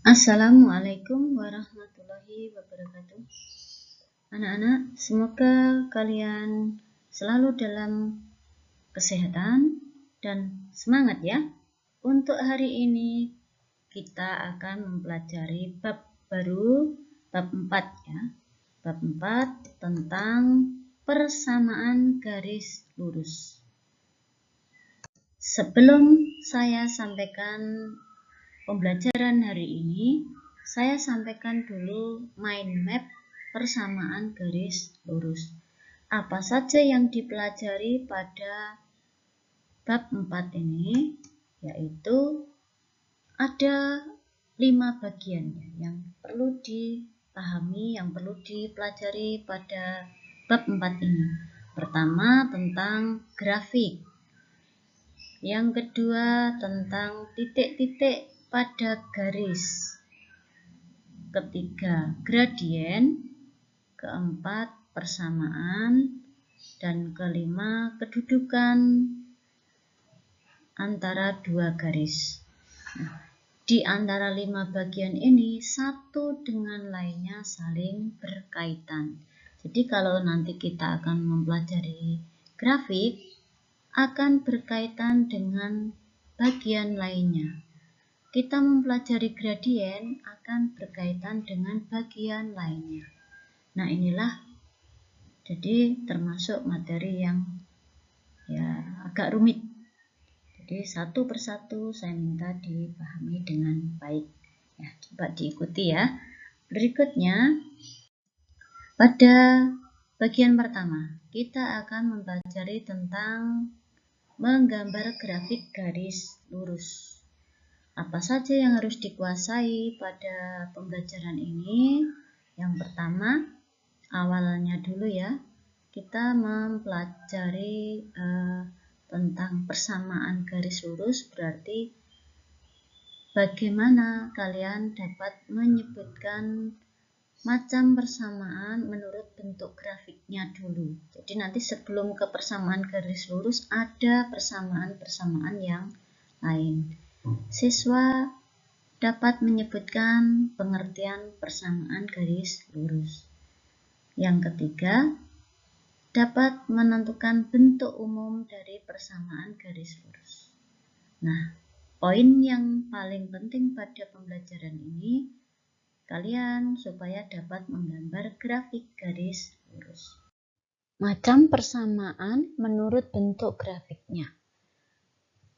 Assalamualaikum warahmatullahi wabarakatuh. Anak-anak, semoga kalian selalu dalam kesehatan dan semangat ya. Untuk hari ini kita akan mempelajari bab baru, bab 4 ya. Bab 4 tentang persamaan garis lurus. Sebelum saya sampaikan pembelajaran hari ini, saya sampaikan dulu mind map persamaan garis lurus. Apa saja yang dipelajari pada bab 4 ini, yaitu ada 5 bagian yang perlu dipahami, yang perlu dipelajari pada bab 4 ini. Pertama, tentang grafik. Yang kedua, tentang titik-titik pada garis. Ketiga, gradien. Keempat, persamaan. Dan kelima, kedudukan antara dua garis. Nah, di antara 5 bagian ini, satu dengan lainnya saling berkaitan. Jadi kalau nanti kita akan mempelajari grafik, akan berkaitan dengan bagian lainnya. Kita mempelajari gradien akan berkaitan dengan bagian lainnya. Nah, inilah jadi termasuk materi yang agak rumit. Jadi satu persatu saya minta dipahami dengan baik. Ya, coba diikuti ya. Berikutnya, pada bagian pertama, kita akan mempelajari tentang menggambar grafik garis lurus. Apa saja yang harus dikuasai pada pembelajaran ini? Yang pertama, awalnya dulu ya, kita mempelajari tentang persamaan garis lurus, berarti bagaimana kalian dapat menyebutkan macam persamaan menurut bentuk grafiknya dulu. Jadi nanti sebelum ke persamaan garis lurus ada persamaan-persamaan yang lain. Siswa dapat menyebutkan pengertian persamaan garis lurus. Yang ketiga, dapat menentukan bentuk umum dari persamaan garis lurus. Nah, poin yang paling penting pada pembelajaran ini, kalian supaya dapat menggambar grafik garis lurus. Macam persamaan menurut bentuk grafiknya.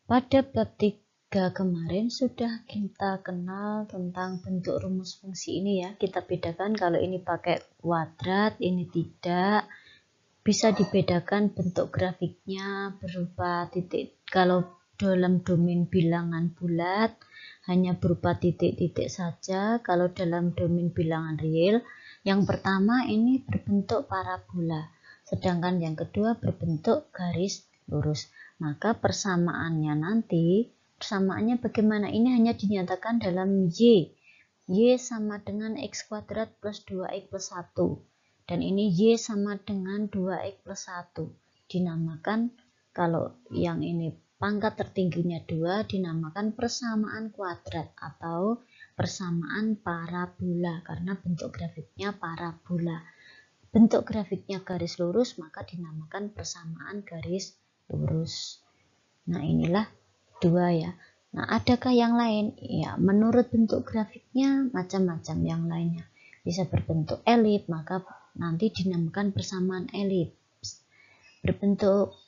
Pada bab 3 kemarin sudah kita kenal tentang bentuk rumus fungsi ini ya. Kita bedakan kalau ini pakai kuadrat, ini tidak. Bisa dibedakan bentuk grafiknya berupa titik. Kalau dalam domain bilangan bulat hanya berupa titik-titik saja. Kalau dalam domain bilangan real, yang pertama ini berbentuk parabola, sedangkan yang kedua berbentuk garis lurus. Maka persamaannya nanti, persamaannya bagaimana? Ini hanya dinyatakan dalam Y. Y sama dengan X kuadrat plus 2X plus 1. Dan ini Y sama dengan 2X plus 1. Dinamakan, kalau yang ini pangkat tertingginya 2, dinamakan persamaan kuadrat atau persamaan parabola karena bentuk grafiknya parabola. Bentuk grafiknya garis lurus maka dinamakan persamaan garis lurus. Nah, inilah 2 ya. Nah, adakah yang lain? Ya, menurut bentuk grafiknya macam-macam yang lainnya. Bisa berbentuk elips, maka nanti dinamakan persamaan elips. Berbentuk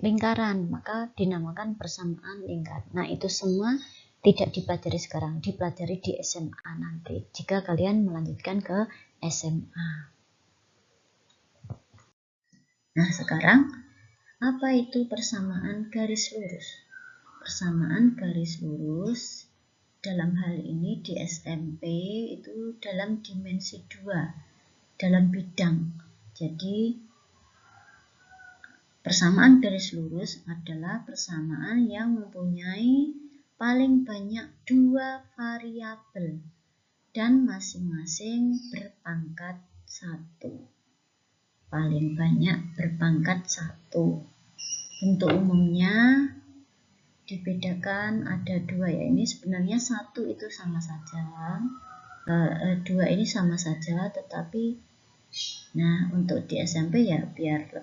lingkaran, maka dinamakan persamaan lingkar. Nah, itu semua tidak dipelajari sekarang, dipelajari di SMA nanti, jika kalian melanjutkan ke SMA. Nah, sekarang apa itu persamaan garis lurus? Persamaan garis lurus dalam hal ini di SMP itu dalam dimensi 2, dalam bidang. Jadi persamaan garis lurus adalah persamaan yang mempunyai paling banyak 2 variabel dan masing-masing berpangkat 1. Paling banyak berpangkat 1. Bentuk umumnya dibedakan ada 2 ya, ini sebenarnya 1 itu sama saja, 2 ini sama saja, tetapi nah untuk di SMP ya biar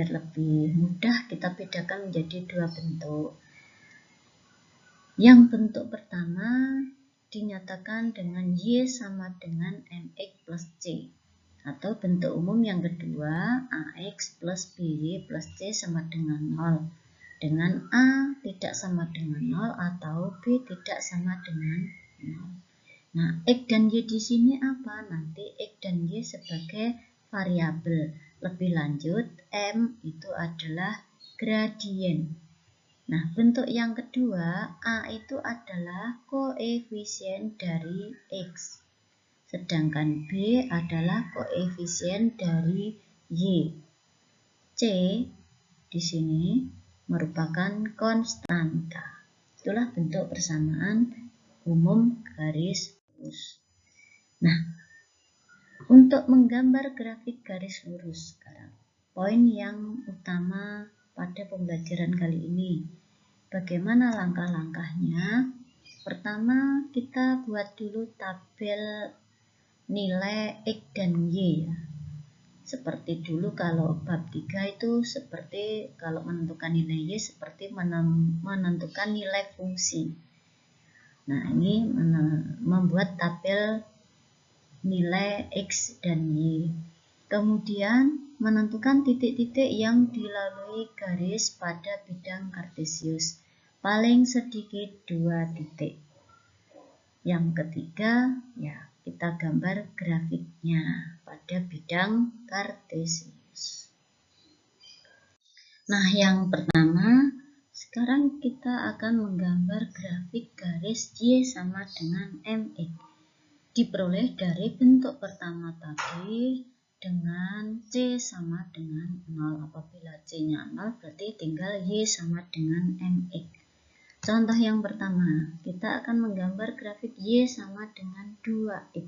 lebih mudah kita bedakan menjadi 2 bentuk. Yang bentuk pertama dinyatakan dengan Y sama dengan MX plus C. Atau bentuk umum yang kedua, AX plus BY plus C sama dengan 0. Dengan A tidak sama dengan 0 atau B tidak sama dengan 0. Nah, X dan Y di sini apa? Nanti X dan Y sebagai variabel. Lebih lanjut, M itu adalah gradien. Nah, bentuk yang kedua, A itu adalah koefisien dari X. Sedangkan B adalah koefisien dari Y. C di sini merupakan konstanta. Itulah bentuk persamaan umum garis lurus. Nah, untuk menggambar grafik garis lurus sekarang, poin yang utama pada pembelajaran kali ini. Bagaimana langkah-langkahnya? Pertama, kita buat dulu tabel nilai X dan Y ya. Seperti dulu kalau bab 3 itu seperti kalau menentukan nilai Y seperti menentukan nilai fungsi. Nah, ini membuat tabel nilai X dan Y. Kemudian menentukan titik-titik yang dilalui garis pada bidang kartesius. Paling sedikit 2 titik. Yang ketiga, ya kita gambar grafiknya pada bidang kartesius. Nah, yang pertama, sekarang kita akan menggambar grafik garis Y sama dengan MX. Diperoleh dari bentuk pertama tadi dengan C sama dengan 0. Apabila C-nya 0, berarti tinggal Y sama dengan MX. Contoh yang pertama, kita akan menggambar grafik Y sama dengan 2X.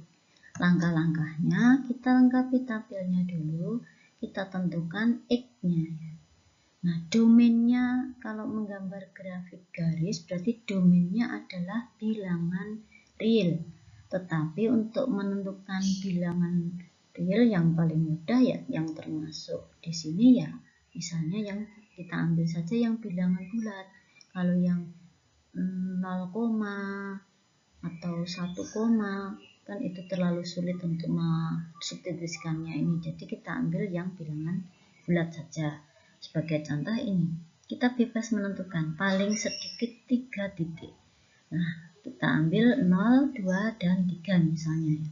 Langkah-langkahnya, kita lengkapi tabelnya dulu, kita tentukan X-nya. Nah, domainnya kalau menggambar grafik garis, berarti domainnya adalah bilangan real. Tetapi untuk menentukan bilangan real yang paling mudah ya yang termasuk di sini ya, misalnya yang kita ambil saja yang bilangan bulat. Kalau yang 0, atau 1, kan itu terlalu sulit untuk mensubstitusikannya ini. Jadi kita ambil yang bilangan bulat saja. Sebagai contoh ini, kita bebas menentukan paling sedikit 3 titik. Nah, kita ambil 0, 2, dan 3 misalnya.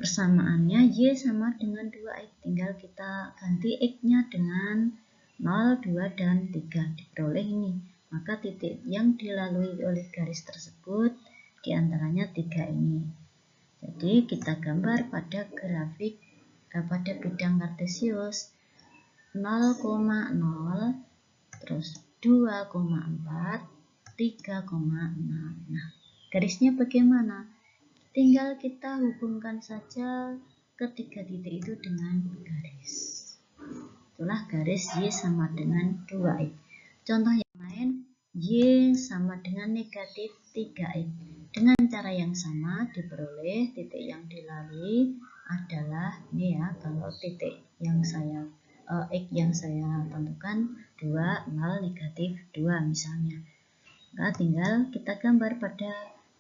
Persamaannya Y sama dengan 2X. Tinggal kita ganti X-nya dengan 0, 2, dan 3. Diperoleh ini. Maka titik yang dilalui oleh garis tersebut diantaranya 3 ini. Jadi kita gambar pada grafik pada bidang kartesius 0,0, terus 2,4, 3,6. Nah, garisnya bagaimana? Tinggal kita hubungkan saja ketiga titik itu dengan garis. Itulah garis Y sama dengan 2X. Contoh yang lain, Y sama dengan negatif 3X. Dengan cara yang sama diperoleh titik yang dilalui adalah ini ya, kalau titik yang saya X yang saya tentukan 2, 0, negatif 2 misalnya. Nah, tinggal kita gambar pada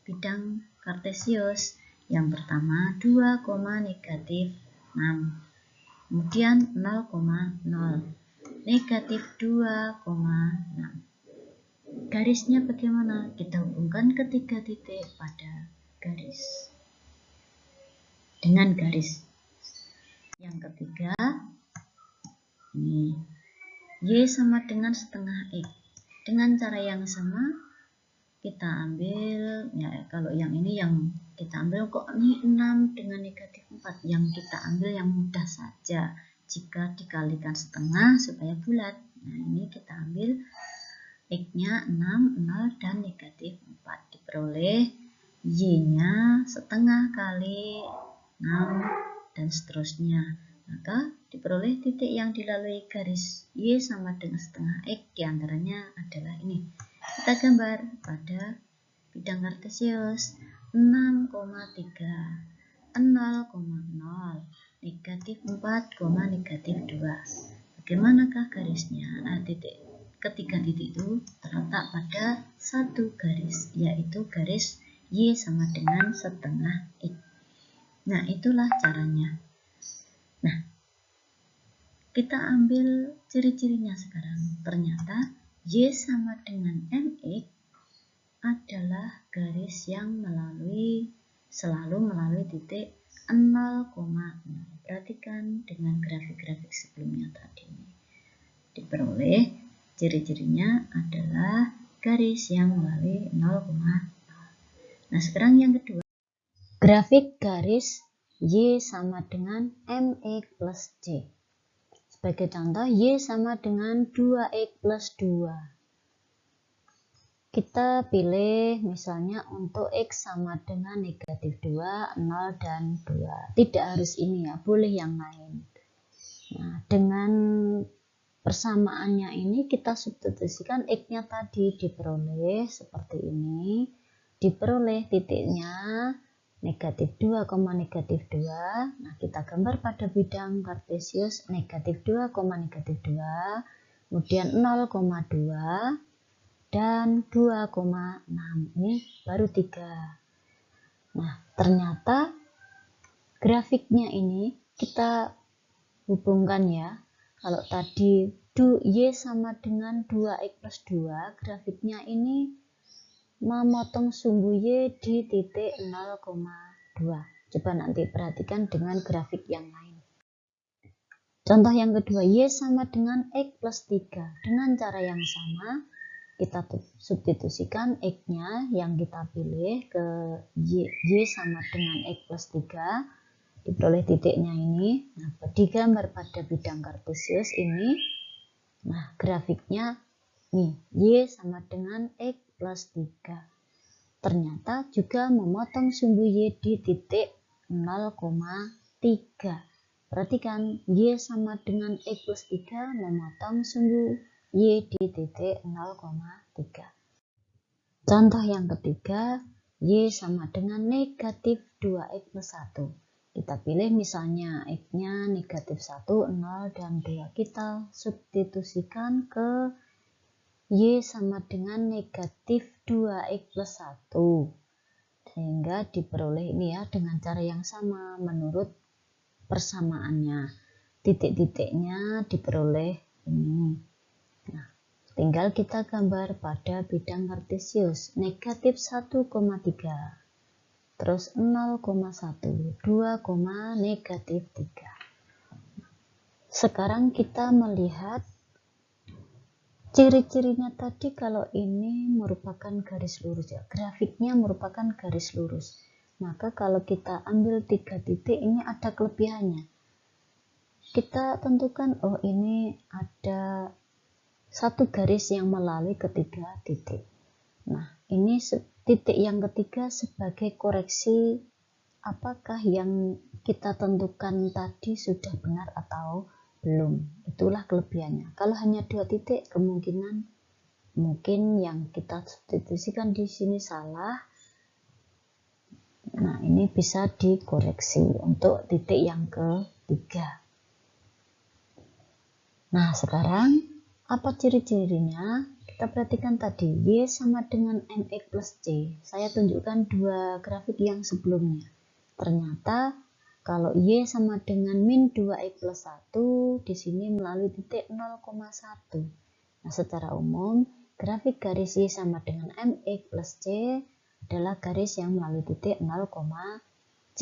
bidang kartesius. Yang pertama 2, negatif 6. Kemudian 0,0, negatif 2,6. Garisnya bagaimana? Kita hubungkan ketiga titik pada garis. Dengan garis. Yang ketiga, ini Y sama dengan setengah X. Dengan cara yang sama, kita ambil, ya kalau yang ini yang kita ambil kok ini 6 dengan negatif 4. Yang kita ambil yang mudah saja. Jika dikalikan setengah supaya bulat. Nah, ini kita ambil X-nya 6, 0, dan negatif 4. Diperoleh Y-nya setengah kali 6, dan seterusnya. Maka diperoleh titik yang dilalui garis Y sama dengan setengah X, diantaranya adalah ini. Kita gambar pada bidang kartesius 6,3, 0,0, negatif 4, negatif 2. Bagaimanakah garisnya? Nah, ketiga titik itu terletak pada satu garis, yaitu garis Y sama dengan setengah X. Nah, itulah caranya. Nah, kita ambil ciri-cirinya sekarang. Ternyata Y sama dengan MX adalah garis yang selalu melalui titik 0,0. Perhatikan dengan grafik-grafik sebelumnya tadi. Diperoleh ciri-cirinya adalah garis yang melalui 0,0. Nah, sekarang yang kedua. Grafik garis Y sama dengan MX plus C. Sebagai contoh, Y sama dengan 2X plus 2. Kita pilih misalnya untuk X sama dengan negatif 2, 0, dan 2. Tidak harus ini ya, boleh yang lain. Nah, dengan persamaannya ini kita substitusikan X-nya tadi diperoleh seperti ini. Diperoleh titiknya negatif 2, negatif 2. Nah, kita gambar pada bidang kartesius negatif 2, negatif 2. Kemudian 0,2. Dan 2,6, ini baru 3. Nah, ternyata grafiknya ini kita hubungkan ya. Kalau tadi Y sama dengan 2X plus 2, grafiknya ini memotong sumbu Y di titik 0,2. Coba nanti perhatikan dengan grafik yang lain. Contoh yang kedua, Y sama dengan X plus 3. Dengan cara yang sama, kita substitusikan X-nya yang kita pilih ke Y sama dengan X plus 3. Diperoleh titiknya ini. Nah, digambar pada bidang kartesius ini. Nah, grafiknya nih, Y sama dengan X plus 3. Ternyata juga memotong sumbu Y di titik 0,3. Perhatikan, Y sama dengan X plus 3 memotong sumbu Y di titik 0,3. Contoh yang ketiga, Y sama dengan negatif 2X plus 1. Kita pilih misalnya X-nya negatif 1, 0, dan 2. Kita substitusikan ke Y sama dengan negatif 2X plus 1. Sehingga diperoleh ini ya dengan cara yang sama menurut persamaannya. Titik-titiknya diperoleh ini. Nah, tinggal kita gambar pada bidang kartesius negatif 1,3, terus 0,1, 2, negatif 3. Sekarang kita melihat ciri-cirinya tadi. Kalau ini merupakan garis lurus ya, grafiknya merupakan garis lurus. Maka kalau kita ambil 3 titik, ini ada kelebihannya. Kita tentukan, oh ini ada satu garis yang melalui ketiga titik. Nah, ini titik yang ketiga sebagai koreksi apakah yang kita tentukan tadi sudah benar atau belum. Itulah kelebihannya. Kalau hanya 2 titik, kemungkinan mungkin yang kita substitusikan di sini salah. Nah, ini bisa dikoreksi untuk titik yang ketiga. Nah, sekarang apa ciri-cirinya? Kita perhatikan tadi, Y sama dengan MX plus C. Saya tunjukkan 2 grafik yang sebelumnya. Ternyata kalau Y sama dengan min 2X plus 1, di sini melalui titik 0,1. Nah, secara umum, grafik garis Y sama dengan MX plus C adalah garis yang melalui titik 0,C.